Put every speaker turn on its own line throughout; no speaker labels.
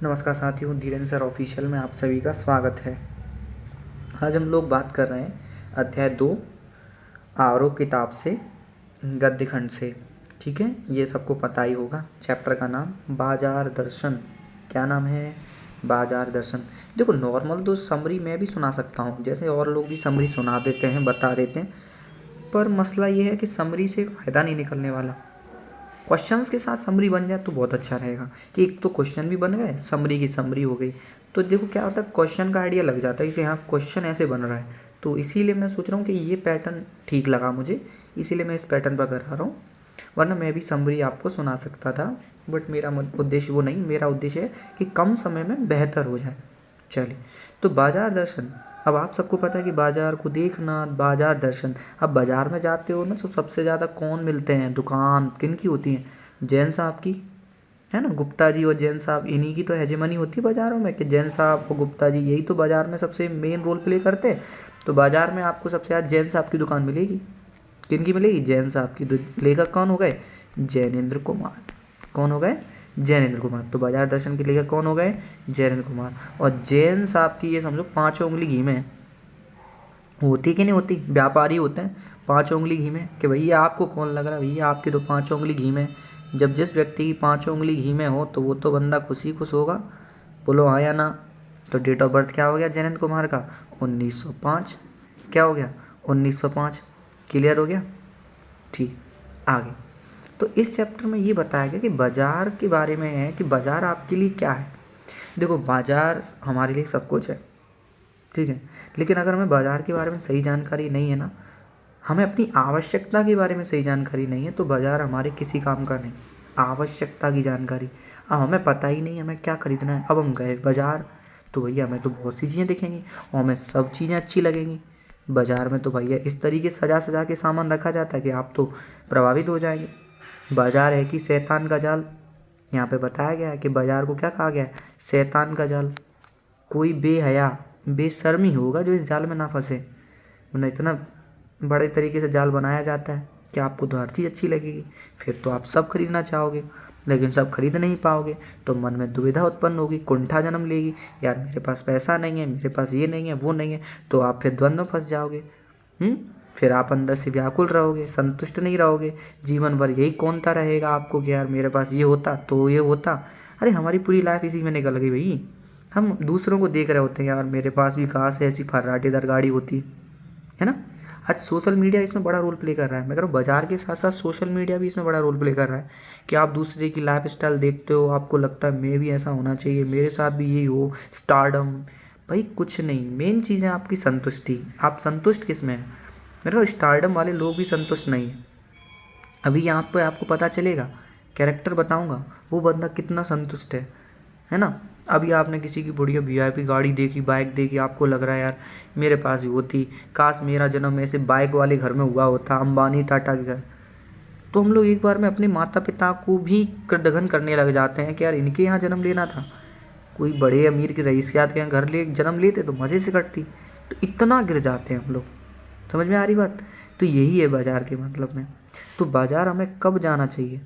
नमस्कार साथियों, Dhirendra sir official में आप सभी का स्वागत है। आज हम लोग बात कर रहे हैं अध्याय 2 आरोप किताब से गद्य खंड से। ठीक है, ये सबको पता ही होगा। चैप्टर का नाम बाजार दर्शन। क्या नाम है? बाजार दर्शन। देखो, नॉर्मल तो समरी मैं भी सुना सकता हूँ, जैसे और लोग भी समरी सुना देते हैं, बता देते हैं, पर मसला ये है कि समरी से फ़ायदा नहीं निकलने वाला। क्वेश्चंस के साथ समरी बन जाए तो बहुत अच्छा रहेगा कि एक तो क्वेश्चन भी बन गए, समरी की समरी हो गई। तो देखो क्या होता है, क्वेश्चन का आइडिया लग जाता है कि हाँ क्वेश्चन ऐसे बन रहा है। तो इसीलिए मैं सोच रहा हूँ कि ये पैटर्न ठीक लगा मुझे, इसीलिए मैं इस पैटर्न पर करा रहा हूँ। वरना मैं भी समरी आपको सुना सकता था, बट मेरा उद्देश्य वो नहीं। मेरा उद्देश्य है कि कम समय में बेहतर हो जाए। चलिए, तो बाजार दर्शन। अब आप सबको पता है कि बाजार को देखना, बाजार दर्शन। अब बाजार में जाते हो ना, तो सबसे ज़्यादा कौन मिलते हैं? दुकान किन की होती हैं? जैन साहब की, है ना। गुप्ता जी और जैन साहब, इन्हीं की तो हेजेमनी होती है बाज़ारों में, कि जैन साहब और गुप्ता जी यही तो बाज़ार में सबसे मेन रोल प्ले करते हैं। तो बाज़ार में आपको सबसे ज़्यादा जैन साहब की दुकान मिलेगी। किन की मिलेगी? जैन साहब की। लेखक कौन हो गए? जैनेन्द्र कुमार। कौन हो गए? जैनेन्द्र कुमार। तो बाजार दर्शन के लेखक कौन हो गए? जैनेन्द्र कुमार। और जैन साहब की ये समझो 5 उंगली घी में होती कि नहीं होती? व्यापारी होते हैं 5 उंगली घी में, कि भैया आपको कौन लग रहा है, भैया आपकी तो 5 उंगली घी में। जब जिस व्यक्ति की 5 उंगली घी में हो तो वो तो बंदा खुश ही खुश होगा। बोलो हाँ या ना? तो डेट ऑफ बर्थ क्या हो गया जैनेन्द्र कुमार का? 1905। क्या हो गया? 1905। क्लियर हो गया? ठीक। आगे, तो इस चैप्टर में ये बताया गया कि बाज़ार के बारे में है कि बाज़ार आपके लिए क्या है। देखो, बाज़ार हमारे लिए सब कुछ है, ठीक है, लेकिन अगर हमें बाज़ार के बारे में सही जानकारी नहीं है ना, हमें अपनी आवश्यकता के बारे में सही जानकारी नहीं है, तो बाज़ार हमारे किसी काम का नहीं। आवश्यकता की जानकारी, अब हमें पता ही नहीं हमें क्या खरीदना है। अब हम गए बाज़ार, तो भैया हमें तो बहुत सी चीज़ें दिखेंगी और हमें सब चीज़ें अच्छी लगेंगी। बाज़ार में तो भैया इस तरीके से सजा सजा के सामान रखा जाता है कि आप तो प्रभावित हो जाएंगे। बाज़ार है कि शैतान का जाल। यहाँ पे बताया गया है कि बाज़ार को क्या कहा गया है? शैतान का जाल। कोई बेहया बेशर्मी होगा जो इस जाल में ना फंसे, वरना इतना बड़े तरीके से जाल बनाया जाता है कि आपको तो हर चीज़ अच्छी लगेगी। फिर तो आप सब खरीदना चाहोगे, लेकिन सब खरीद नहीं पाओगे तो मन में दुविधा उत्पन्न होगी, कुंठा जन्म लेगी। यार मेरे पास पैसा नहीं है, मेरे पास ये नहीं है, वो नहीं है, तो आप फिर द्वंद्व में फंस जाओगे। फिर आप अंदर से व्याकुल रहोगे, संतुष्ट नहीं रहोगे, जीवन भर यही कौनता रहेगा आपको कि यार मेरे पास ये होता तो ये होता। अरे हमारी पूरी लाइफ इसी में निकल गई भाई। हम दूसरों को देख रहे होते हैं, यार मेरे पास भी काश ऐसी फर्राटेदार गाड़ी होती, है ना। आज सोशल मीडिया इसमें बड़ा रोल प्ले कर रहा है। मैं कह रहा हूँ बाजार के साथ साथ सोशल मीडिया भी इसमें बड़ा रोल प्ले कर रहा है कि आप दूसरे की लाइफ स्टाइल देखते हो, आपको लगता है मैं भी ऐसा होना चाहिए, मेरे साथ भी यही हो, स्टारडम। भाई कुछ नहीं, मेन चीज़ है आपकी संतुष्टि। आप संतुष्ट किस में हैं? मेरे को स्टारडम वाले लोग भी संतुष्ट नहीं हैं। अभी यहाँ पे आपको पता चलेगा, कैरेक्टर बताऊँगा, वो बंदा कितना संतुष्ट है ना। अभी आपने किसी की बढ़िया वीआईपी गाड़ी देखी, बाइक देखी, आपको लग रहा है यार मेरे पास भी होती, काश मेरा जन्म ऐसे बाइक वाले घर में हुआ होता, अंबानी टाटा के घर। तो हम लोग एक बार में अपने माता पिता को भी दगन करने लग जाते हैं कि यार इनके यहाँ जन्म लेना था। कोई बड़े अमीर के रईसियात के यहाँ घर ले जन्म लेते तो मज़े से कटती। तो इतना गिर जाते हैं हम लोग। समझ में आ रही बात? तो यही है बाज़ार के मतलब में। तो बाज़ार हमें कब जाना चाहिए?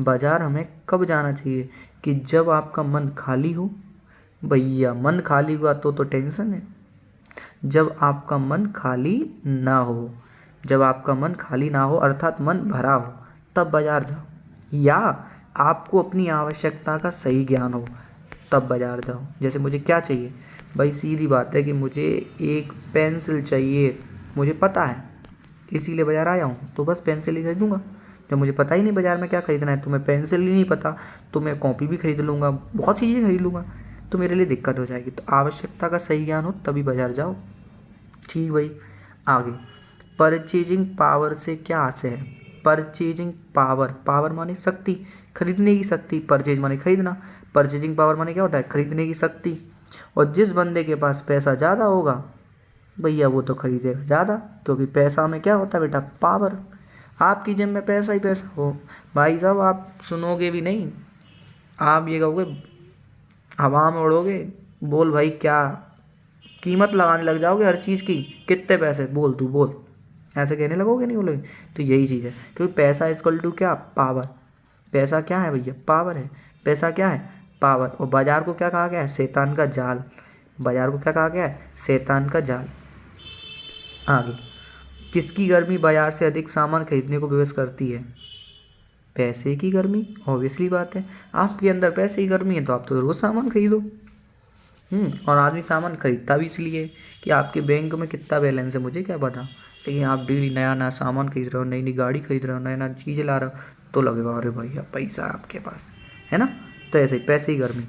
बाज़ार हमें कब जाना चाहिए? कि जब आपका मन खाली हो। भैया मन खाली हुआ तो टेंशन है। जब आपका मन खाली ना हो, जब आपका मन खाली ना हो अर्थात मन भरा हो, तब बाज़ार जाओ। या आपको अपनी आवश्यकता का सही ज्ञान हो, तब बाज़ार जाओ। जैसे मुझे क्या चाहिए भाई, सीधी बात है कि मुझे एक पेंसिल चाहिए, मुझे पता है, इसीलिए बाज़ार आया हूँ, तो बस पेंसिल ही खरीदूँगा। जब मुझे पता ही नहीं बाज़ार में क्या खरीदना है, तो मैं पेंसिल ही नहीं पता तो मैं कॉपी भी खरीद लूँगा, बहुत सी चीज़ें खरीद लूँगा, तो मेरे लिए दिक्कत हो जाएगी। तो आवश्यकता का सही ज्ञान हो तभी बाज़ार जाओ। ठीक भाई। आगे, परचेजिंग पावर से क्या आशय है? परचेजिंग पावर, पावर माने शक्ति, खरीदने की शक्ति। परचेज माने खरीदना, परचेजिंग पावर माने क्या होता है? खरीदने की शक्ति। और जिस बंदे के पास पैसा ज़्यादा होगा भैया वो तो खरीदेगा ज़्यादा, क्योंकि पैसा में क्या होता है बेटा? पावर। आपकी जेब में पैसा ही पैसा हो भाई साहब, आप सुनोगे भी नहीं, आप ये कहोगे, हवा में उड़ोगे, बोल भाई क्या कीमत लगाने लग जाओगे हर चीज़ की, कितने पैसे बोल, तू बोल, ऐसे कहने लगोगे नहीं बोलोगे। तो यही चीज़ है, क्योंकि पैसा इक्वल टू क्या? पावर। पैसा क्या है भैया? पावर है। पैसा क्या है? पावर। और बाजार को क्या कहा गया है? शैतान का जाल। बाजार को क्या कहा गया है? शैतान का जाल। आगे, किसकी गर्मी बाजार से अधिक सामान खरीदने को विवश करती है? पैसे की गर्मी। ऑब्वियसली बात है, आपके अंदर पैसे की गर्मी है तो आप तो रोज सामान खरीदो। और आदमी सामान खरीदता भी इसलिए कि आपके बैंक में कितना बैलेंस है मुझे क्या पता, लेकिन आप डेली नया नया सामान खरीद रहे हो, नई नई गाड़ी खरीद रहे हो, नया नया चीज़ें ला रहे हो, तो लगेगा अरे भैया पैसा है आपके पास, है ना। तो ऐसे ही पैसे की गर्मी।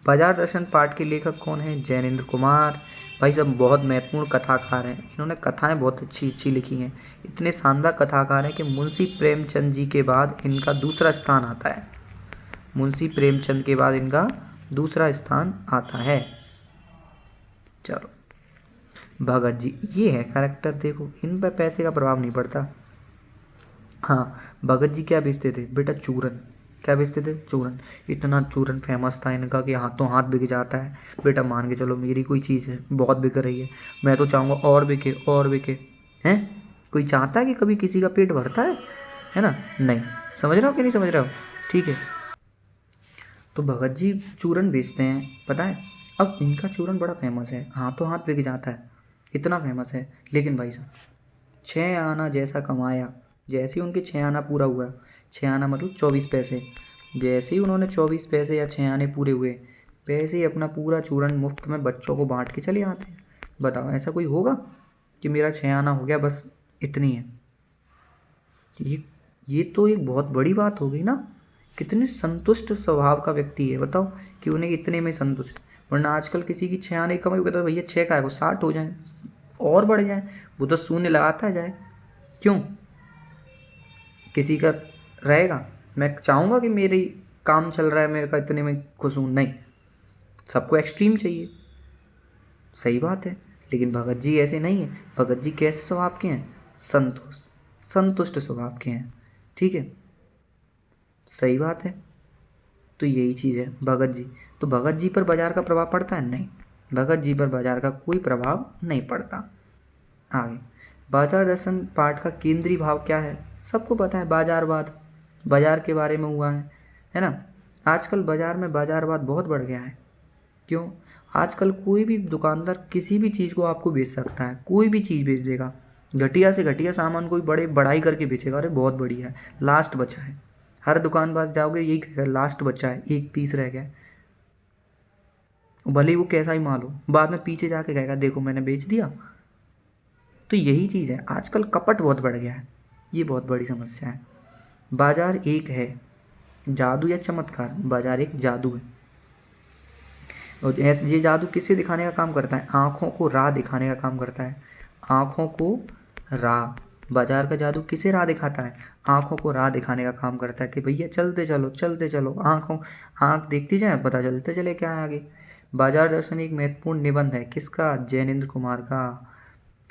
बाजार दर्शन पाठ के लेखक कौन है? जैनेंद्र कुमार। भाई साहब बहुत महत्वपूर्ण कथाकार हैं, इन्होंने कथाएं बहुत अच्छी अच्छी लिखी हैं। इतने शानदार कथाकार हैं कि मुंशी प्रेमचंद जी के बाद इनका दूसरा स्थान आता है। मुंशी प्रेमचंद के बाद इनका दूसरा स्थान आता है। चलो, भगत जी, ये है कैरेक्टर, देखो इन पर पैसे का प्रभाव नहीं पड़ता। हाँ, भगत जी क्या बेचते थे बेटा? चूरन। क्या बेचते थे? चूरन। इतना चूरन फेमस था इनका कि हाथों हाथ बिक जाता है। बेटा मान के चलो, मेरी कोई चीज़ है बहुत बिक रही है, मैं तो चाहूँगा और बिके और बिके। हैं? कोई चाहता है कि कभी किसी का पेट भरता है ना? नहीं। समझ रहे हो कि नहीं समझ रहे हो? ठीक है। तो भगत जी चूरन बेचते हैं, पता है। अब इनका चूरन बड़ा फेमस है, हाथों हाथ बिक जाता है, इतना फेमस है। लेकिन भाई साहब, 6 आना जैसा कमाया, जैसे ही उनके 6 आना पूरा हुआ, 6 आना मतलब 24 पैसे, जैसे ही उन्होंने 24 पैसे या 6 आने पूरे हुए, वैसे ही अपना पूरा चूरन मुफ्त में बच्चों को बांट के चले आते हैं। बताओ ऐसा कोई होगा कि मेरा 6 आना हो गया बस इतनी है? ये तो एक बहुत बड़ी बात हो गई ना। कितने संतुष्ट स्वभाव का व्यक्ति है बताओ, कि उन्हें इतने में संतुष्ट। वरना आजकल किसी की 6 आने की कमाई कहता है भैया 6 का है वो 60 हो जाए और बढ़ जाए, वो तो शून्य लगाता जाए। क्यों? किसी का रहेगा, मैं चाहूँगा कि मेरी काम चल रहा है, मेरे का इतने में खुश हूँ, नहीं, सबको एक्सट्रीम चाहिए। सही बात है, लेकिन भगत जी ऐसे नहीं है। भगत जी कैसे स्वभाव के हैं? संतुष्ट स्वभाव के हैं। ठीक है, सही बात है। तो यही चीज़ है भगत जी। तो भगत जी पर बाजार का प्रभाव पड़ता है? नहीं, भगत जी पर बाजार का कोई प्रभाव नहीं पड़ता। आगे, बाजार दर्शन पाठ का केंद्रीय भाव क्या है? सबको पता है, बाजारवाद। बाजार के बारे में हुआ है ना। आजकल बाजार में बाजारवाद बहुत बढ़ गया है। क्यों? आजकल कोई भी दुकानदार किसी भी चीज़ को आपको बेच सकता है, कोई भी चीज़ बेच देगा। घटिया से घटिया सामान कोई बड़े बढ़ाई करके बेचेगा, अरे बहुत बढ़िया है, लास्ट बचा है। हर दुकान पास जाओगे यही कहेगा लास्ट बचा है, 1 पीस रह गया है। भले ही वो कैसा ही माल हो, बाद में पीछे जाके कहेगा देखो मैंने बेच दिया। तो यही चीज़ है, आजकल कपट बहुत बढ़ गया है, ये बहुत बड़ी समस्या है। बाजार एक है जादू या चमत्कार? बाजार एक जादू है। और ऐसे ये जादू किसे दिखाने का काम करता है? आँखों को राह दिखाने का काम करता है। आँखों को राह, बाजार का जादू किसे राह दिखाता है? आँखों को राह दिखाने का काम करता है कि भैया चलते चलो चलते चलो, आँख देखती जाए, पता चलते चले क्या है आगे। बाजार दर्शन एक महत्वपूर्ण निबंध है, किसका? जैनेंद्र कुमार का।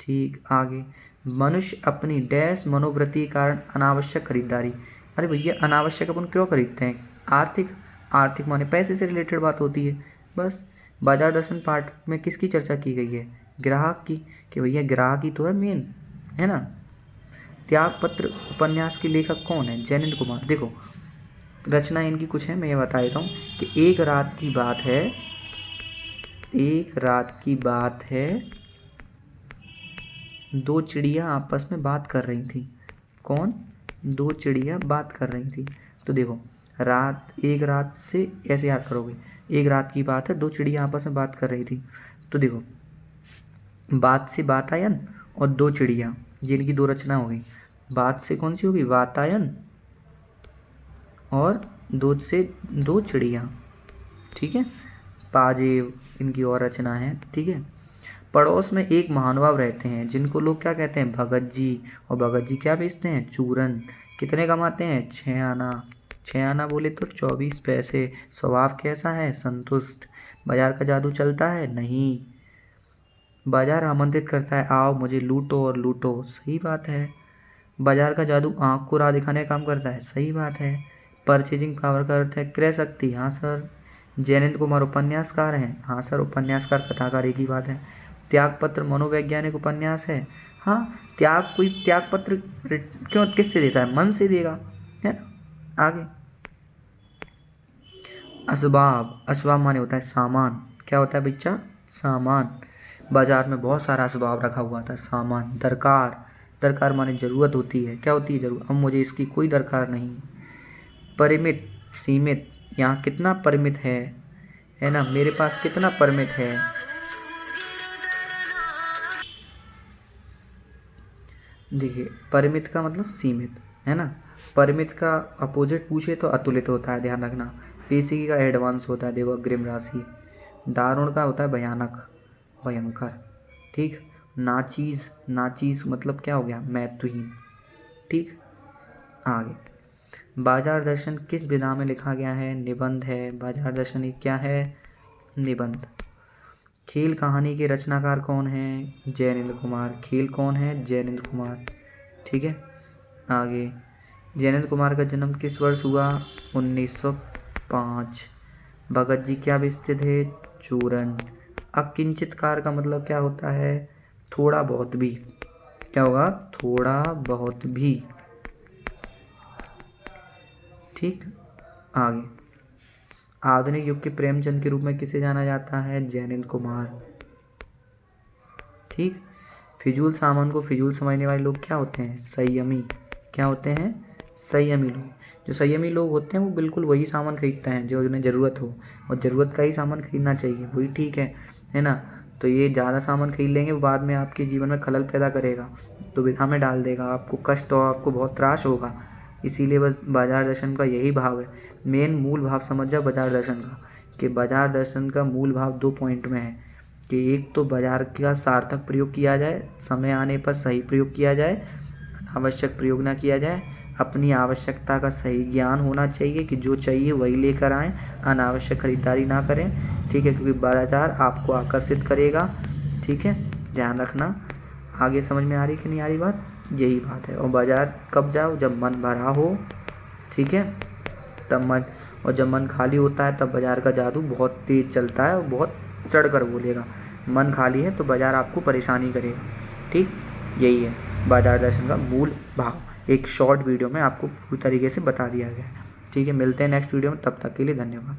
ठीक, आगे, मनुष्य अपनी डैश मनोवृत्ति के कारण अनावश्यक खरीदारी। अरे भैया अनावश्यक अपन क्यों खरीदते हैं? आर्थिक माने पैसे से रिलेटेड बात होती है बस। बाजार दर्शन पाठ में किसकी चर्चा की गई है? ग्राहक की, कि भैया ग्राहक ही तो है मेन, है ना। त्यागपत्र उपन्यास के लेखक कौन है? जैनेंद्र कुमार। देखो रचना इनकी कुछ है, मैं ये बता देता हूँ कि एक रात की बात है, 2 चिड़िया आपस में बात कर रही थी। कौन? 2 चिड़िया बात कर रही थी। तो देखो एक रात से ऐसे याद करोगे, एक रात की बात है, 2 चिड़िया आपस में बात कर रही थी। तो देखो बात से बातायन और 2 चिड़िया, जिनकी 2 रचना हो गई। बात से कौन सी होगी? वातायन, और 2 से 2 चिड़िया। ठीक है, पाजेब इनकी और रचना है। ठीक है, पड़ोस में एक महानुभाव रहते हैं जिनको लोग क्या कहते हैं? भगत जी। और भगत जी क्या बेचते हैं? चूरन। कितने कमाते हैं? 6 आना। 6 आना बोले तो 24 पैसे। स्वभाव कैसा है? संतुष्ट। बाजार का जादू चलता है? नहीं। बाजार आमंत्रित करता है, आओ मुझे लूटो और लूटो। सही बात है। बाजार का जादू आँख को राह दिखाने का काम करता है? सही बात है। परचेजिंग पावर का अर्थ है क्रय शक्ति? हाँ सर। जैनेंद्र कुमार उपन्यासकार हैं? हाँ सर, उपन्यासकार कथाकार एक ही बात है। त्यागपत्र मनोवैज्ञानिक उपन्यास है? हाँ, कोई त्यागपत्र किससे देता है? मन से देगा, है ना। आगे, असबाब, असबाब माने होता है सामान। क्या होता है बच्चा? सामान। बाजार में बहुत सारा असबाब रखा हुआ था, सामान। दरकार, दरकार माने ज़रूरत होती है। क्या होती है? ज़रूरत। अब मुझे इसकी कोई दरकार नहीं। परिमित, सीमित। यहाँ कितना परिमित है ना, मेरे पास कितना परिमित है। देखिए परिमित का मतलब सीमित, है ना। परिमित का अपोजिट पूछे तो अतुलित होता है, ध्यान रखना। पेशी का एडवांस होता है, देखो अग्रिम राशि। दारुण का होता है भयानक, भयंकर। ठीक। नाचीज, नाचीज मतलब क्या हो गया? महत्वहीन। ठीक। आगे, बाजार दर्शन किस विधा में लिखा गया है? निबंध है। बाजार दर्शन ये क्या है? निबंध। खेल कहानी के रचनाकार कौन है? जैनेन्द्र कुमार। खेल कौन है? जैनेन्द्र कुमार। ठीक है। आगे, जैनेन्द्र कुमार का जन्म किस वर्ष हुआ? 1905। भगत जी क्या बेचते थे? चूरन। अकिंचितकार का मतलब क्या होता है? थोड़ा बहुत भी। क्या होगा? थोड़ा बहुत भी। ठीक। आगे, आधुनिक युग के प्रेमचंद के रूप में किसे जाना जाता है? जैनेन्द्र कुमार। ठीक। फिजूल सामान को फिजूल समझने वाले लोग क्या होते हैं? संयमी। क्या होते हैं? संयमी लोग। जो संयमी लोग होते हैं वो बिल्कुल वही सामान खरीदते हैं जो उन्हें ज़रूरत हो, और ज़रूरत का ही सामान खरीदना चाहिए, वही ठीक है ना। तो ये ज़्यादा सामान खरीद लेंगे बाद में आपके जीवन में खलल पैदा करेगा, दुविधा में डाल देगा, आपको कष्ट और आपको बहुत त्रास होगा। इसीलिए बस बाजार दर्शन का यही भाव है। मेन मूल भाव समझ जाओ बाजार दर्शन का, कि बाजार दर्शन का मूल भाव 2 पॉइंट में है कि एक तो बाजार का सार्थक प्रयोग किया जाए, समय आने पर सही प्रयोग किया जाए, अनावश्यक प्रयोग ना किया जाए। अपनी आवश्यकता का सही ज्ञान होना चाहिए कि जो चाहिए वही लेकर आएँ, अनावश्यक खरीदारी ना करें। ठीक है, क्योंकि बाजार आपको आकर्षित करेगा। ठीक है, ध्यान रखना। आगे समझ में आ रही कि नहीं आ रही बात? यही बात है। और बाजार कब जाओ? जब मन भरा हो। ठीक है, तब मन, और जब मन खाली होता है तब बाजार का जादू बहुत तेज चलता है और बहुत चढ़ कर बोलेगा। मन खाली है तो बाजार आपको परेशानी करेगा। ठीक, यही है बाजार दर्शन का मूल भाव। एक शॉर्ट वीडियो में आपको पूरी तरीके से बता दिया गया है। ठीक है, मिलते हैं नेक्स्ट वीडियो में, तब तक के लिए धन्यवाद।